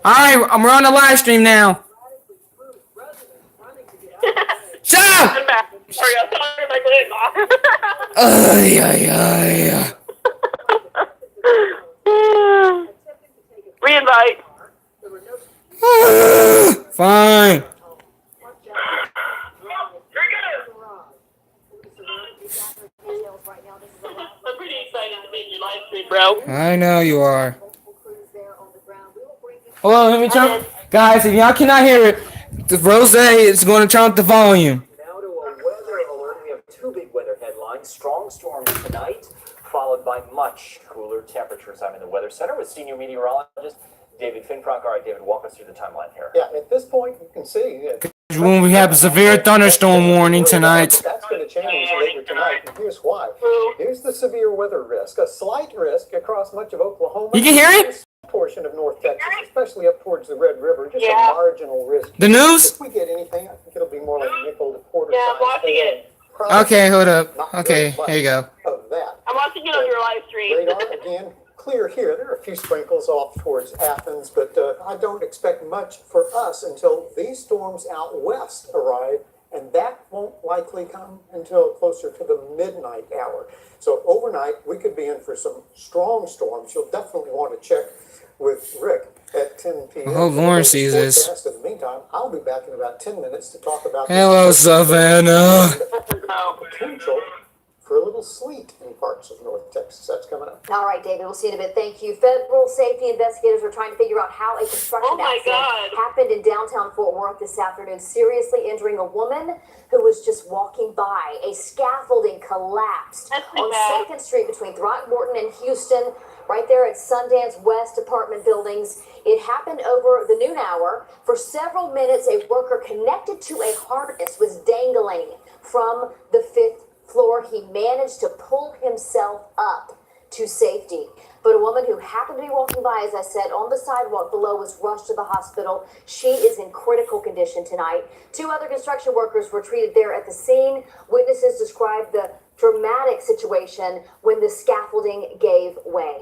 Alright, we're on the live stream now. Shut I'm up! back. Sorry, I'm sorry, my leg. Ay, ay, ay. Reinvite. Fine. I'm pretty excited to be in your live stream, bro. I know you are. Hold on, let me turn. Guys, if y'all cannot hear it, the Rose is going to turn up the volume. Now to a weather alert. We have two big weather headlines. Strong storms tonight, followed by much cooler temperatures. I'm in the Weather Center with senior meteorologist David Finfrock. All right, David, walk us through the timeline here. Yeah, at this point, you can see When we have a severe thunderstorm warning tonight. that's going to change later tonight, and here's why. Here's the severe weather risk. A slight risk across much of Oklahoma. You can hear it? Portion of North Texas, especially up towards the Red River, just Yeah. a marginal risk. The news? If we get anything, I think it'll be more like nickel to quarter Yeah, I'm size watching hail. it. Probably Okay, hold up. not Okay, very here you go. much of that. I'm watching it on your live stream. Radar, again, clear here. There are a few sprinkles off towards Athens, but I don't expect much for us until these storms out west arrive, and that won't likely come until closer to the midnight hour. So overnight, we could be in for some strong storms. You'll definitely want to check with Rick at 10 p.m. I hope Lauren sees this. In the meantime, I'll be back in about 10 minutes to talk about Hello, Savannah. No. potential for a little sleet in parts of North Texas. That's coming up. All right, David, we'll see you in a bit. Thank you. Federal safety investigators are trying to figure out how a construction Oh my accident God. happened in downtown Fort Worth this afternoon, seriously injuring a woman who was just walking by. A scaffolding collapsed That's pretty on bad. 2nd Street between Throckmorton and Houston, right there at Sundance West apartment buildings. It happened over the noon hour. For several minutes, a worker connected to a harness was dangling from the 5th floor. He managed to pull himself up to safety. But a woman who happened to be walking by, as I said, on the sidewalk below was rushed to the hospital. She is in critical condition tonight. 2 other construction workers were treated there at the scene. Witnesses described the dramatic situation when the scaffolding gave way.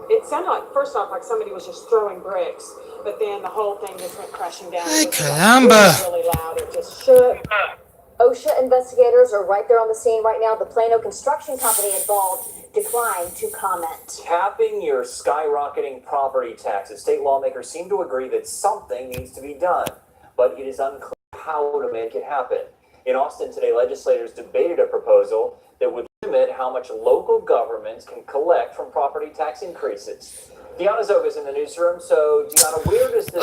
It sounded like, first off, like somebody was just throwing bricks, but then the whole thing just went crashing down. Ay, It was like caramba. really loud. It just shook. OSHA investigators are right there on the scene right now. The Plano construction company involved declined to comment. Capping your skyrocketing property taxes. State lawmakers seem to agree that something needs to be done, but it is unclear how to make it happen. In Austin today, legislators debated a proposal that would limit how much local governments can collect from property tax increases. Deanna Zoga's in the newsroom, so Deanna, where does this...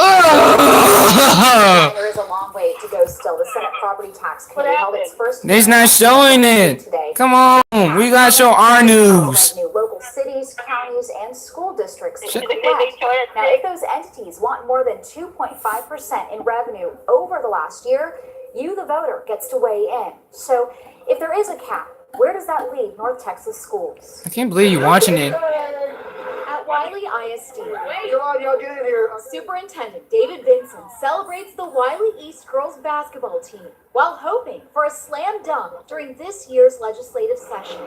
There is a long way to go still. The Senate Property Tax Committee held its first They's not showing it. today. Come on, we gotta show our news. Revenue, local cities, counties, and school districts to They collect. show it Now, if those entities want more than 2.5% in revenue over the last year, you, the voter, gets to weigh in. So, if there is a cap, where does that leave North Texas schools? I can't believe you're watching it. At Wiley ISD, Come on, y'all get in here. Superintendent David Vinson celebrates the Wiley East girls basketball team while hoping for a slam dunk during this year's legislative session.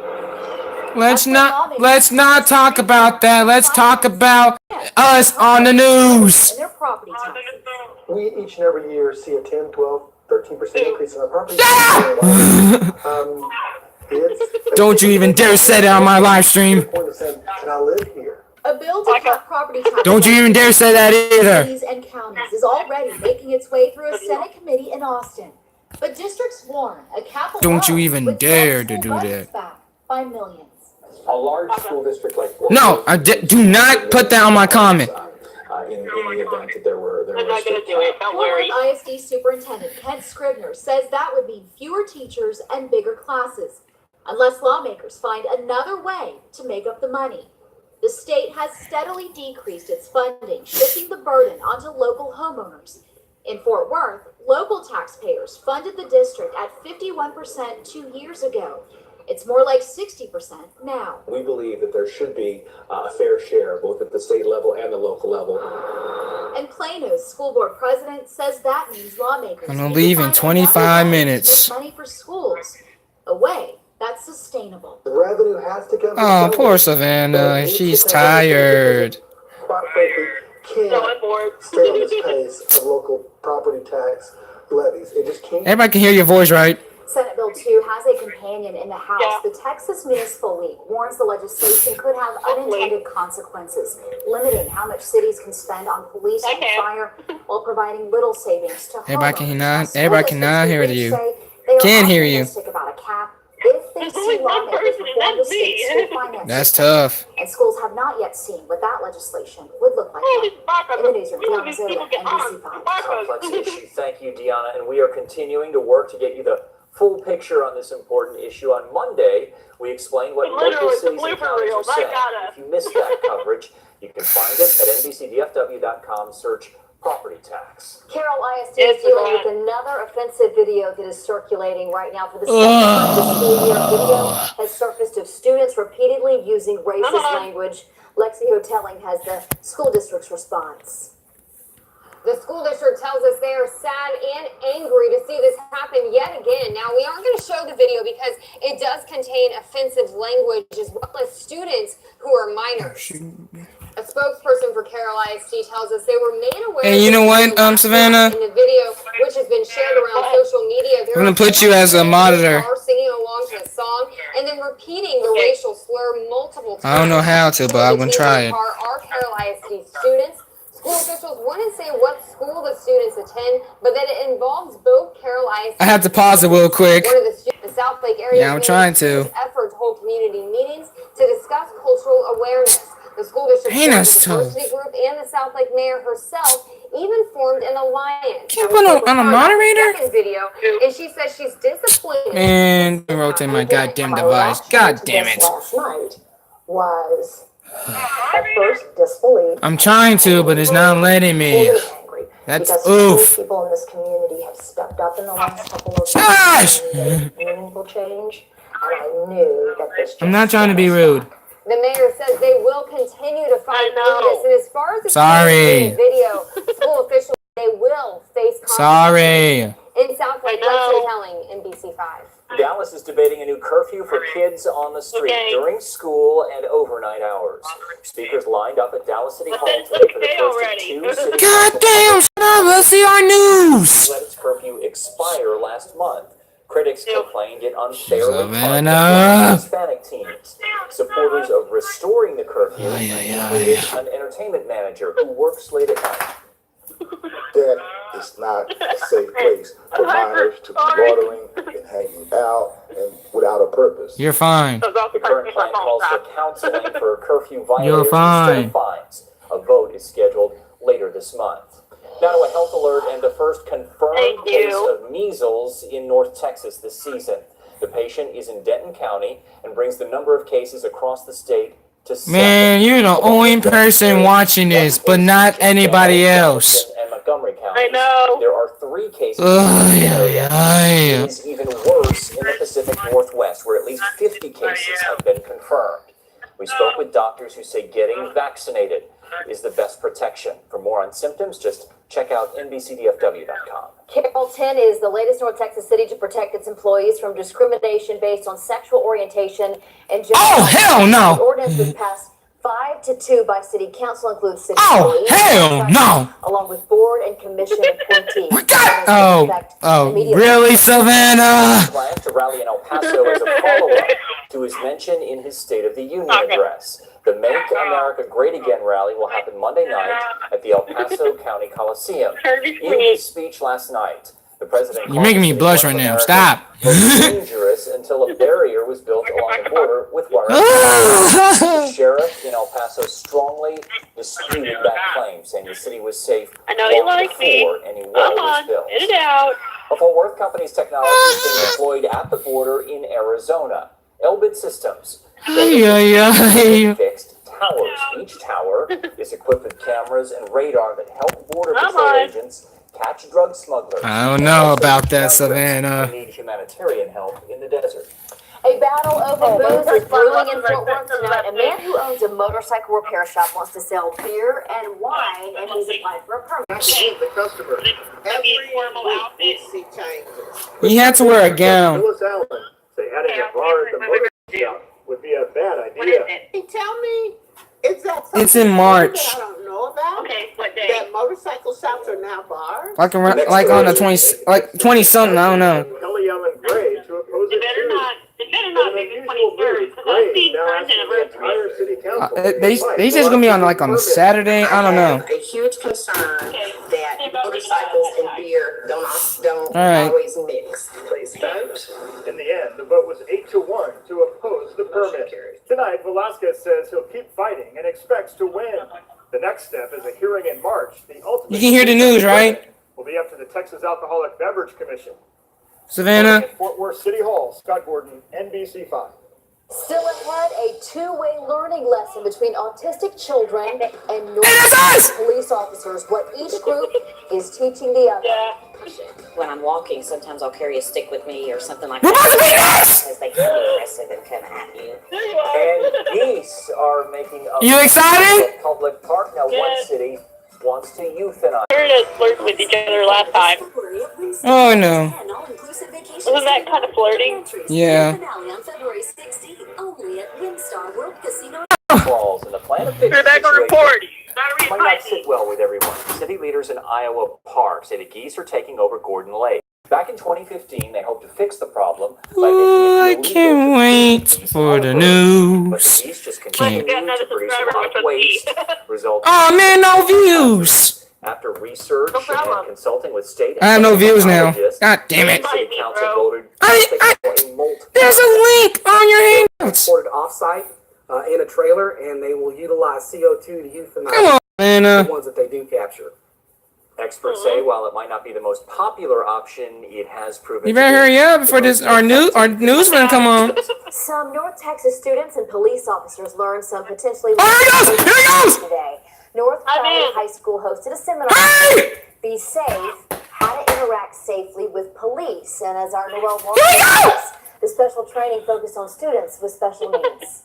Let's not talk about that. Let's talk about us on the news. And their property taxes. We each and every year see a 10, 12, 13% increase in our property. Don't you even dare say that on my live stream. Point is saying, can I live here? A bill to cut property taxes. Don't you even dare say that either. Cities and counties is already making its way through a Senate committee in Austin. But districts warn a cap Don't you alone even would dare set to school do budgets that. back by millions. A large school district like Fort No, do not put that on my comment. in the event that there were I'm not gonna do it. Don't Fort worry. Worth ISD Superintendent Kent Scribner says that would mean fewer teachers and bigger classes, unless lawmakers find another way to make up the money. The state has steadily decreased its funding, shifting the burden onto local homeowners. In Fort Worth, local taxpayers funded the district at 51% 2 years ago. It's more like 60% now. We believe that there should be a fair share, both at the state level and the local level. And Plano's school board president says that means lawmakers I'm gonna need to leave in find 25 another way to minutes. make money for schools, a way that's sustainable. The revenue has to come. Oh, poor Savannah. She's tired. Quite frankly, So I'm can't bored. stay on this pace of local property tax levies. It just can't. Everybody can hear your voice, right? Senate Bill 2 has a companion in the House. Yeah. The Texas Municipal League warns the legislation could have unintended consequences, limiting how much cities can spend on police and Okay. fire while providing little savings to Everybody homeowners. cannot- School everybody districts cannot hear leaders you. say they are Can't hear you. optimistic about a cap if they There's see only one lawmakers person, and reform the that's state me. school finances. That's tough. And schools have not yet seen what that legislation would look like. Holy fuck, In the newsroom, really, Deanna these Zola, people get NBC5. Complex issue. Thank you, Deanna. And we are continuing to work to get you the full picture on this important issue. On Monday, we explained what local Literally, the cities and blooper counties reel. are My saying. God. If you missed that coverage, you can find it at nbcdfw.com. Search property tax. Carroll ISD Yes, is dealing Lord. with another offensive video that is circulating right now for the second time this school year. Video has surfaced of students repeatedly using racist language. Lexi Hotelling has the school district's response. The school district tells us they are sad and angry to see this happen yet again. Now, we aren't going to show the video because it does contain offensive language as well as students who are minors. A spokesperson for Carroll ISD tells us they were made aware. Hey, you know what, Savannah? In the video, which has been shared around social media, I'm gonna put you as a monitor. Are singing along to the song and then repeating the racial slur multiple times. I don't know how to, but I'm gonna try it. Are Carroll ISD students. School officials wouldn't say what school the students attend, but that it involves both Carroll ISD. I have to pause it real quick. One of the South Lake area. Yeah, I'm trying to. Effort to hold community meetings to discuss cultural awareness. The school district, Hey, that's the diversity group, and the South Lake mayor herself even formed an alliance. Can't put on a moderator? Second video, and she says she's disappointed. And rotate my goddamn device. God damn it. Last night was at first disbelief. I'm trying to, but it's not letting me. Angry That's because oof. people in this community have stepped up in the last couple of years Gosh! and made meaningful change, and I knew that this. I'm not trying to be rude. The mayor says they will continue to fight through this, and as far as the Sorry. video, school officials they will face consequences. Sorry. In South Lake, Lexi Telling, NBC5. Dallas is debating a new curfew for kids on the street during school and overnight hours. Speakers lined up at Dallas City Hall today for the first of two city Goddamn, shut up. Let's see our news. let its curfew expire last month. Critics complained it unfairly Savannah. targeted Hispanic teens. Supporters of restoring the curfew included an entertainment manager who works late at night. That is not a safe place for minors to be watering and hanging out and without a purpose. You're fine. The current plan calls for counseling for curfew violators You're fine. instead of fines. A vote is scheduled later this month. Now to a health alert and the first confirmed case of measles in North Texas this season. The patient is in Denton County and brings the number of cases across the state to 7. Man, you're the only person watching this, but not anybody else. And Montgomery County. I know. There are 3 cases. Ugh, in the area. yeah. It is even worse in the Pacific Northwest, where at least 50 cases have been confirmed. We spoke with doctors who say getting vaccinated is the best protection. For more on symptoms, just check out nbcdfw.com. Carroll 10 is the latest North Texas city to protect its employees from discrimination based on sexual orientation and gender. Oh, hell no. The ordinance was passed 5-2 by city council, includes city Oh, police, hell no. along with board and commission appointees. We got. Oh, really, Savannah? Plans to rally in El Paso as a follow-up to his mention in his State of the Union address. The Make America Great Again rally will happen Monday night at the El Paso County Coliseum. In his speech last night, the president You're making me blush right now. Stop. was dangerous until a barrier was built along the border with wire. The sheriff in El Paso strongly disputed that claim, saying the city was safe I know you long like me. before any wall Come was on, built. get it out. A Fort Worth company's technology is being deployed at the border in Arizona. Elbit Systems fixed towers. Each tower is equipped with cameras and radar that help border patrol agents catch drug smugglers. I don't know about that, Who Savannah. need humanitarian help in the desert. A battle over booze is brewing in Fort Worth tonight. A man who owns a motorcycle repair shop wants to sell beer and wine, and he's applied for a permit. The customer. Maybe a formal outfit. See changes. He had to wear a gown. Lewis Allen, say adding a bar at the motor shop would be a bad idea. Hey, tell me, Is that It's something in March. that I don't know about? Okay, what day? That motorcycle shops are now barred? Like around, like on the 20, like 20 something. I don't know. Kelly Ellen Gray to oppose It better not be the 23rd, because I see current anniversary. They just gonna be on like on Saturday. I don't know. A huge concern that motorcycles and beer don't All right. always mix. Please vote. In the end, the vote was 8-1 to oppose the permit. Tonight, Velasquez says he'll keep fighting and expects to win. The next step is a hearing in March. The ultimate You can hear the news, right? will be up to the Texas Alcoholic Beverage Commission. Savannah. In Fort Worth City Hall, Scott Gordon, NBC5. Still ahead, a two-way learning lesson between autistic children and us! police officers. What each group is teaching the other. When I'm walking, sometimes I'll carry a stick with me or something like We're about to be this! because they can be aggressive and come at you. And geese are making a You excited? public park. Now, one Yes. city wants to euthanize. We heard us flirt with each other last time. Oh no. Wasn't that kind of flirting? Yeah. Falls, and the plan of fixing We're back on the report. situation Battery might not spicy. sit well with everyone. City leaders in Iowa Park say the geese are taking over Gordon Lake. Back in 2015, they hoped to fix the problem by Oh, I making it illegal can't to wait feed for the But news. the geese just continue Got another to produce a subscriber lot of with a waste, P. resulting Oh man, no views. after research No problem. and consulting with state I have no views now. biologists, God damn it. City Council voted I- a molt There's a link on your hangouts. Transported off-site in a trailer, and they will utilize CO2 to euthanize Come on, man. the ones that they do capture. Experts say while it might not be the most popular option, it has proven. You better to be hurry up before this our newsman come on. Some North Texas students and police officers learned some potentially Oh, here he goes! Here he goes! today. North I'm Carolina in. High School hosted a seminar. Hey! Be safe, how to interact safely with police. And as our Noel Here we go! says, the special training focused on students with special needs.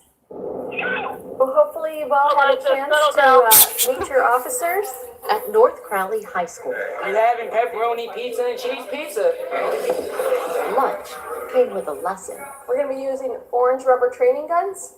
Well, hopefully you've all had a chance to meet your officers at North Crowley High School. You having pepperoni pizza and cheese pizza? Lunch came with a lesson. We're gonna be using orange rubber training guns,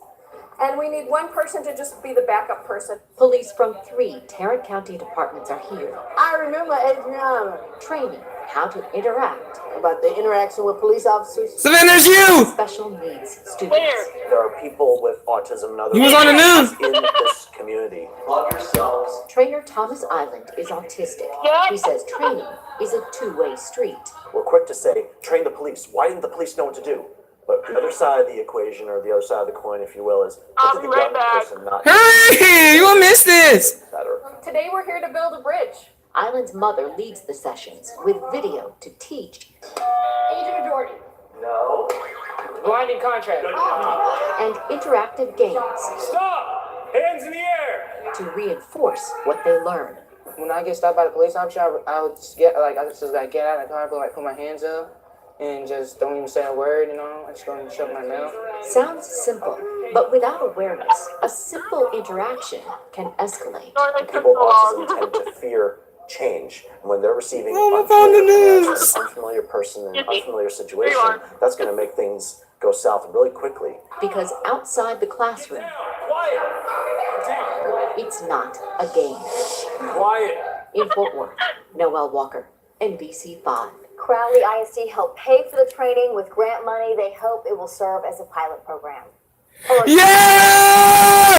and we need one person to just be the backup person. Police from 3 Tarrant County departments are here. I remember training how to interact. About the interaction with police officers. Savannah's you! Special needs students. Where? There are people with autism and other He was on the news. in this community. Love yourselves. Trainer Thomas Island is autistic. He says training is a two-way street. We're quick to say, train the police. Why didn't the police know what to do? But the other side of the equation, or the other side of the coin, if you will, is I'll look be at the right young back. person not Hey, you won't miss this. better. Today we're here to build a bridge. Island's mother leads the sessions with video to teach Age of majority. No. Blinding contract. and interactive games Stop! Hands in the air! to reinforce what they learn. When I get stopped by the police officer, I would just get I just like get out of the car, put my hands up, and just don't even say a word. I just go and shut my mouth. Sounds simple, but without awareness, a simple interaction can escalate. People with autism tend to fear change. And when they're receiving Oh, I found the news. an unfamiliar person in an Yippee. unfamiliar There you situation, are. that's going to make things go south really quickly. Because outside the classroom, it's not a game. Quiet! In Fort Worth, Noel Walker, NBC5. Crowley ISD helped pay for the training with grant money. They hope it will serve as a pilot program. Yeah!